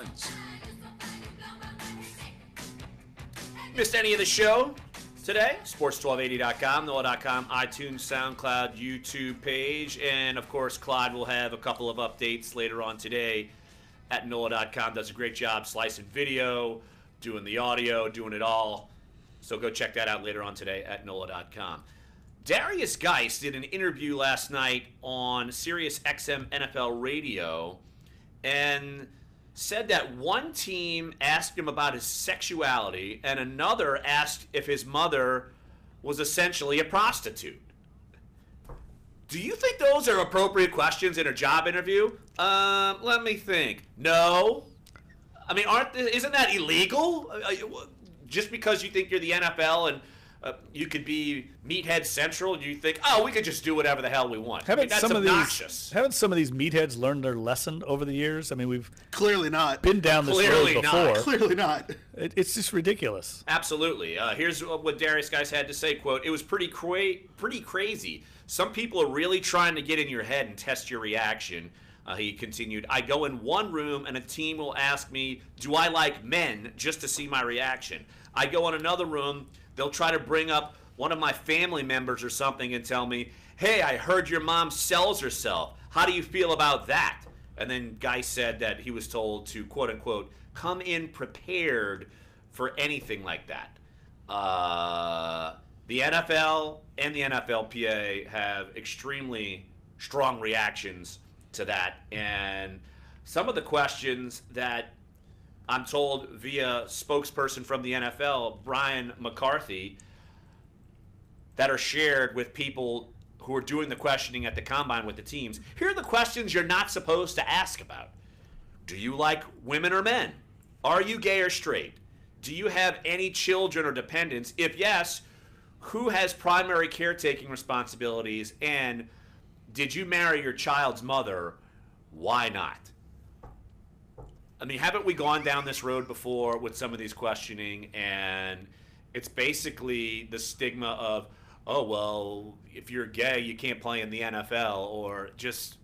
ones. Missed any of the show today? Sports1280.com, NOLA.com, iTunes, SoundCloud, YouTube page, and of course, Clyde will have a couple of updates later on today at NOLA.com. Does a great job slicing video, doing the audio, doing it all. So go check that out later on today at NOLA.com. Derrius Guice did an interview last night on Sirius XM NFL Radio and said that one team asked him about his sexuality and another asked if his mother was essentially a prostitute. Do you think those are appropriate questions in a job interview? Let me think. No. I mean, isn't that illegal? Just because you think you're the NFL and you could be Meathead Central, and you think, oh, we could just do whatever the hell we want. That's obnoxious. Haven't some of these meatheads learned their lesson over the years? I mean, we've clearly not been down this road before. Clearly not. It's just ridiculous. Absolutely. Here's what Derrius Guice had to say, quote, "It was pretty crazy. Some people are really trying to get in your head and test your reaction." He continued, "I go in one room and a team will ask me, do I like men, just to see my reaction. I go in another room, they'll try to bring up one of my family members or something and tell me, hey, I heard your mom sells herself. How do you feel about that?" And then Guy said that he was told to, quote unquote, come in prepared for anything like that. The NFL and the NFLPA have extremely strong reactions to that. And some of the questions that I'm told via spokesperson from the NFL, Brian McCarthy, that are shared with people who are doing the questioning at the combine with the teams. Here are the questions you're not supposed to ask about. Do you like women or men? Are you gay or straight? Do you have any children or dependents? If yes, who has primary caretaking responsibilities? And did you marry your child's mother? Why not? I mean, haven't we gone down this road before with some of these questioning? And it's basically the stigma of, oh, well, if you're gay, you can't play in the NFL, or just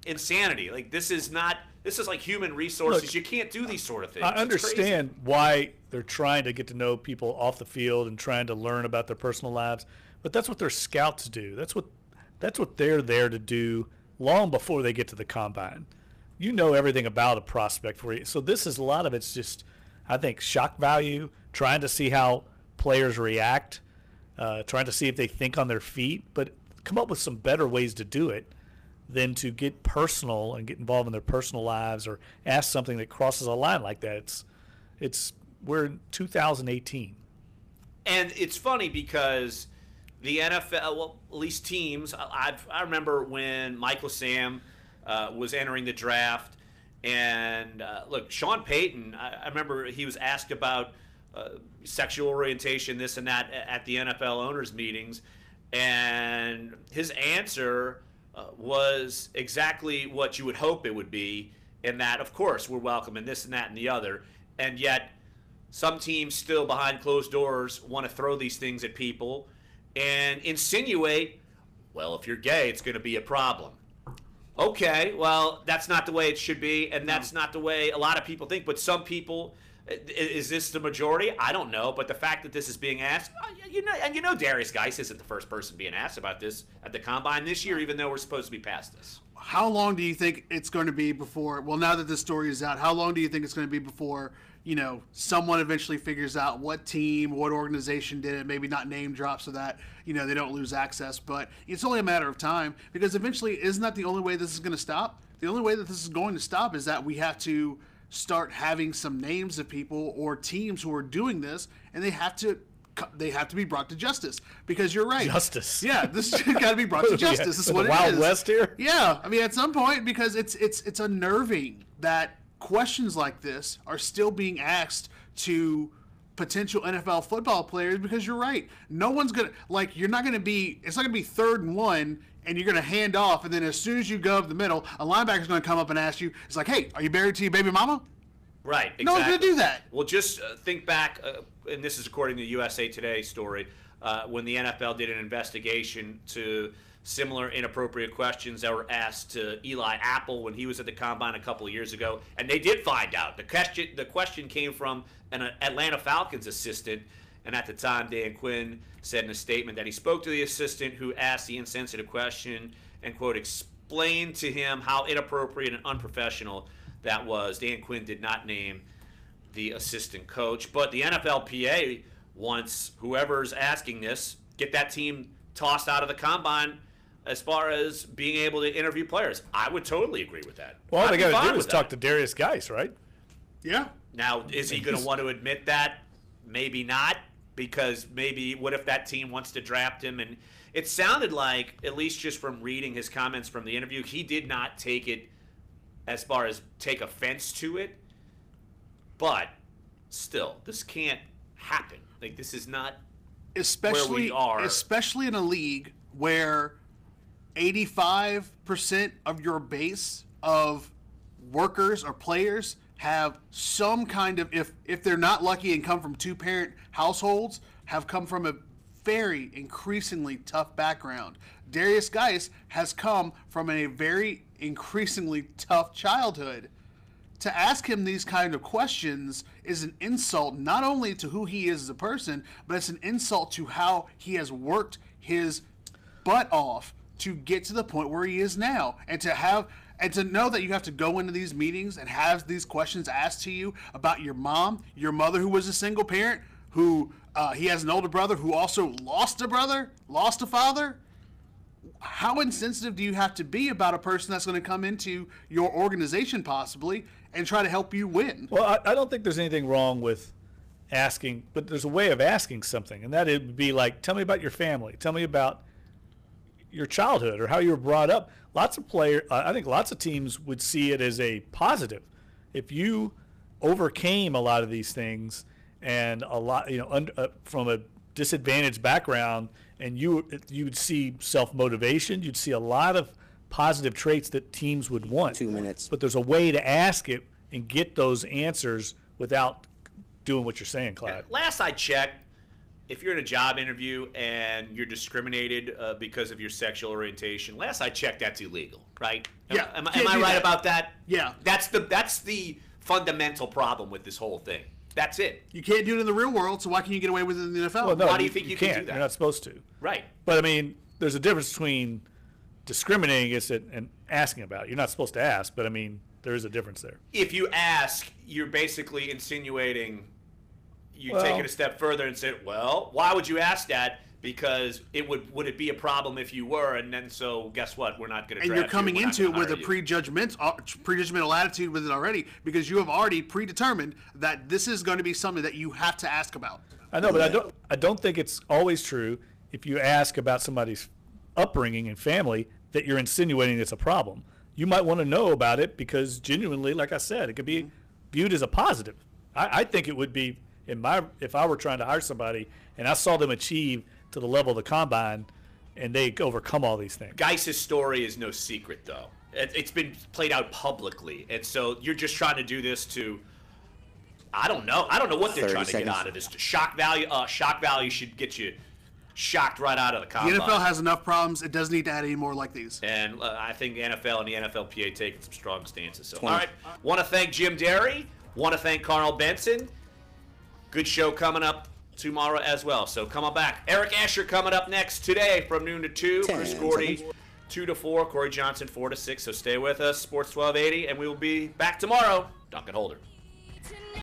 insanity. Like, this is like human resources. Look, you can't do these sort of things. I understand why they're trying to get to know people off the field and trying to learn about their personal lives, but that's what their scouts do. That's what they're there to do long before they get to the combine. You know everything about a prospect for you. So a lot of it's just, I think, shock value, trying to see how players react, trying to see if they think on their feet, but come up with some better ways to do it than to get personal and get involved in their personal lives or ask something that crosses a line like that. We're in 2018. And it's funny because the NFL, well, at least teams, I remember when Michael Sam was entering the draft, and look, Sean Payton, I remember he was asked about sexual orientation, this and that, at the NFL owners meetings, and his answer was exactly what you would hope it would be, in that, of course, we're welcome in this and that and the other, and yet some teams still behind closed doors want to throw these things at people and insinuate, well, if you're gay, it's going to be a problem. Okay, well, that's not the way it should be, and that's not the way a lot of people think. But some people, is this the majority? I don't know. But the fact that this is being asked, Derrius Guice isn't the first person being asked about this at the combine this year, even though we're supposed to be past this. How long do you think it's going to be before, well, now that this story is out, how long do you think it's going to be before, someone eventually figures out what team, what organization did it, maybe not name drop so that, they don't lose access, but it's only a matter of time, because eventually, isn't that the only way this is going to stop? The only way that this is going to stop is that we have to start having some names of people or teams who are doing this, and they have to be brought to justice, because you're right. Justice. Yeah, this got to be brought to justice. This is what it is. Wild West here? Yeah, I mean, at some point, because it's unnerving that questions like this are still being asked to potential NFL football players, because you're right. No one's going to, it's not going to be 3rd and 1, and you're going to hand off, and then as soon as you go up the middle, a linebacker's going to come up and ask you, it's like, hey, are you married to your baby mama? Right, exactly. No one's going to do that. Well, just think back, and this is according to the USA Today story, when the NFL did an investigation to similar inappropriate questions that were asked to Eli Apple when he was at the Combine a couple of years ago, and they did find out. The question came from an Atlanta Falcons assistant, and at the time, Dan Quinn said in a statement that he spoke to the assistant who asked the insensitive question and, quote, explained to him how inappropriate and unprofessional that was. Dan Quinn did not name the assistant coach, but the NFLPA wants whoever's asking this, get that team tossed out of the Combine as far as being able to interview players. I would totally agree with that. Well, all I'd they be got to fine do with is talk to Derrius Guice, right? Yeah. Now, is he going to want to admit that? Maybe not, because maybe what if that team wants to draft him? And it sounded like, at least just from reading his comments from the interview, he did not take it as far as take offense to it. But still, this can't happen. Like, this is not where we are. Especially in a league where 85% of your base of workers or players have some kind of, if they're not lucky and come from two-parent households, have come from a very increasingly tough background. Derrius Guice has come from a very increasingly tough childhood. To ask him these kind of questions is an insult not only to who he is as a person, but it's an insult to how he has worked his butt off to get to the point where he is now. And to know that you have to go into these meetings and have these questions asked to you about your mom, your mother who was a single parent, who he has an older brother who also lost a father. How insensitive do you have to be about a person that's going to come into your organization possibly and try to help you win? Well, I don't think there's anything wrong with asking, but there's a way of asking something, and that it would be like, tell me about your family. Tell me about your childhood or how you were brought up. Lots of players, I think lots of teams would see it as a positive. If you overcame a lot of these things and a lot, from a disadvantaged background, and you would see self-motivation, you'd see a lot of positive traits that teams would want. 2 minutes. But there's a way to ask it and get those answers without doing what you're saying, Clyde. Last I checked, if you're in a job interview and you're discriminated because of your sexual orientation, last I checked, that's illegal, right? Yeah. Am I right about that? Yeah. That's the fundamental problem with this whole thing. That's it. You can't do it in the real world, so why can you get away with it in the NFL? Well, no, Why do you think you can can't. do that? You're not supposed to. Right. But, I mean, there's a difference between discriminating against it and asking about it. You're not supposed to ask, but, I mean, there is a difference there. If you ask, you're basically insinuating, you take it a step further and say, well, why would you ask that? Because would it be a problem if you were? And then so guess what? We're not going to draft you. And you're coming into it with a pre prejudgmental attitude with it already, because you have already predetermined that this is going to be something that you have to ask about. I know, but I don't think it's always true if you ask about somebody's upbringing and family that you're insinuating it's a problem. You might want to know about it because genuinely, like I said, it could be viewed as a positive. I think it would be if I were trying to hire somebody and I saw them achieve to the level of the Combine and they overcome all these things. Guice's story is no secret, though. It's been played out publicly, and so you're just trying to do this to. I don't know what they're trying to get out of this. Shock value. Shock value should get you shocked right out of the Combine. The NFL has enough problems. It doesn't need to add any more like these. And I think the NFL and the NFLPA taking some strong stances. So, 20. all right. Want to thank Jim Derry. Want to thank Carl Benson. Good show coming up tomorrow as well. So come on back. Eric Asher coming up next today from noon to 2. 10 Chris Gordy, seconds. 2 to 4. Corey Johnson, 4 to 6. So stay with us. Sports 1280. And we will be back tomorrow. Dunc Holder.